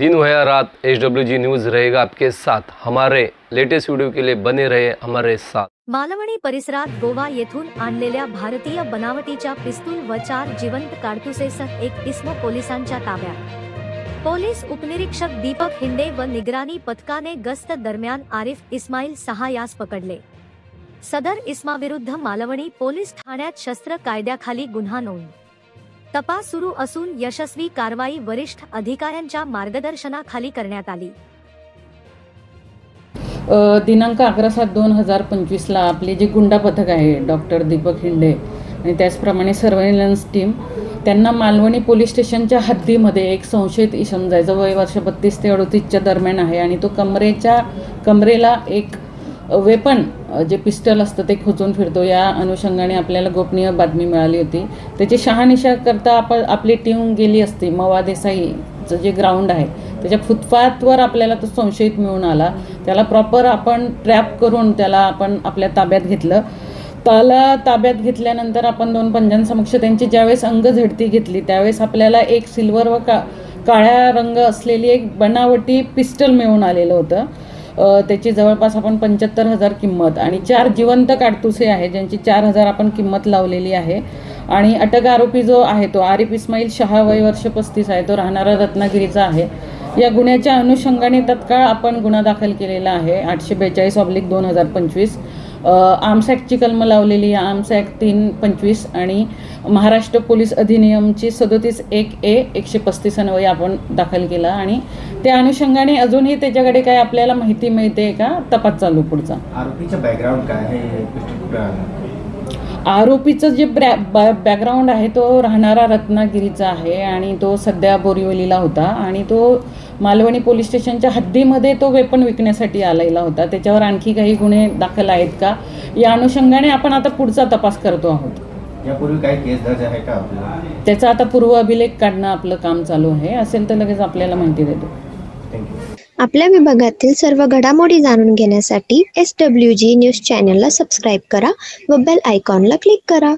दिन हो या रात HWG न्यूज रहेगा आपके साथ। हमारे लेटेस्ट वीडियो के लिए बने रहे हमारे साथ। मालवणी परिसरात गोवा येथून आणलेल्या भारतीय बनावटीच्या पिस्तूल व 4 जिवंत काडतुसेसह एक इसम पोलिसांच्या ताब्यात। पोलीस उपनिरीक्षक दीपक हिंडे व निगराणी पथकाने गस्त दरम्यान आरिफ इस्माईल सहा यास पकडले। सदर इस्माविरुद्ध मालवणी पोलीस ठाण्यात शस्त्र कायद्याखाली गुन्हा नोंद। तपास सुरू असून यशस्वी कारवाई वरिष्ठ अधिकाऱ्यांच्या मार्गदर्शनाखाली करण्यात आली। दिनांक 11/7/2025 ला आपले जे गुंडा पथक आहे डॉक्टर दीपक हिंडे आणि त्याचप्रमाणे सर्व्हेलन्स टीम त्यांना मालवणी पोलीस स्टेशनच्या हद्दीमध्ये एक संशयित इसम जायचं वय वर्ष 32 ते 38च्या दरम्यान आहे आणि तो कमरेला एक वेपन जे पिस्टल असतं ते खोचून फिरतो। या अनुषंगाने आपल्याला गोपनीय बातमी मिळाली होती। त्याची शहानिशा करता आपली टीम गेली असती। मवा देसाईचं जे ग्राउंड आहे त्याच्या फुटपाथवर आपल्याला तो संशयित मिळून आला। त्याला प्रॉपर आपण ट्रॅप करून त्याला आपण आपल्या ताब्यात घेतलं। त्याला ताब्यात घेतल्यानंतर आपण 2 पंजांसमक्ष त्यांची ज्यावेळेस अंग झडती घेतली त्यावेळेस आपल्याला एक सिल्वर व काळ्या रंग असलेली एक बनावटी पिस्टल मिळून आलेलं होतं। त्याची जवळपास आपण 75,000 किंमत आणि 4 जिवंत काडतुसे आहे ज्यांची 4,000 आपण किंमत लावलेली आहे। आणि अटक आरोपी जो आहे तो आरिफ इस्माईल शहा वय वर्ष 35 आहे, तो राहणारा रत्नागिरीचा आहे। या गुन्ह्याच्या अनुषंगाने तत्काळ आपण गुन्हा दाखल केलेला आहे 842/2025। आर्म्स ॲक्टची कलम लावलेली आहे, आर्म्स ॲक्ट 325 आणि महाराष्ट्र पोलीस अधिनियमची 37(1)(a) 135 अन्वये आपण दाखल केला आणि त्या अनुषंगाने अजूनही त्याच्याकडे काय आपल्याला माहिती मिळते का तपास चालू पुढचा। आरोपीचं बॅकग्राऊंड काय आहे? आरोपीचं जे बॅकग्राऊंड आहे तो राहणारा रत्नागिरीचा आहे आणि तो सध्या बोरिवलीला होता आणि तो मालवणी पोलीस स्टेशनच्या हद्दीमध्ये तो वेपन विकण्यासाठी आलेला होता। त्याच्यावर आणखी काही गुन्हे दाखल आहेत का या अनुषंगाने आपण आता पुढचा तपास करतो आहोत। यापूर्वी काही केस दर्ज आहे का आपल्याला? त्याचा आता पूर्व अभिलेख काढणं आपलं काम चालू आहे, असेल तर लगेच आपल्याला माहिती देतो। आपल्या विभागातील सर्व घडामोडी जाणून घेण्यासाठी SWG न्यूज चॅनलला सबस्क्राईब करा व बेल आयकॉनला क्लिक करा।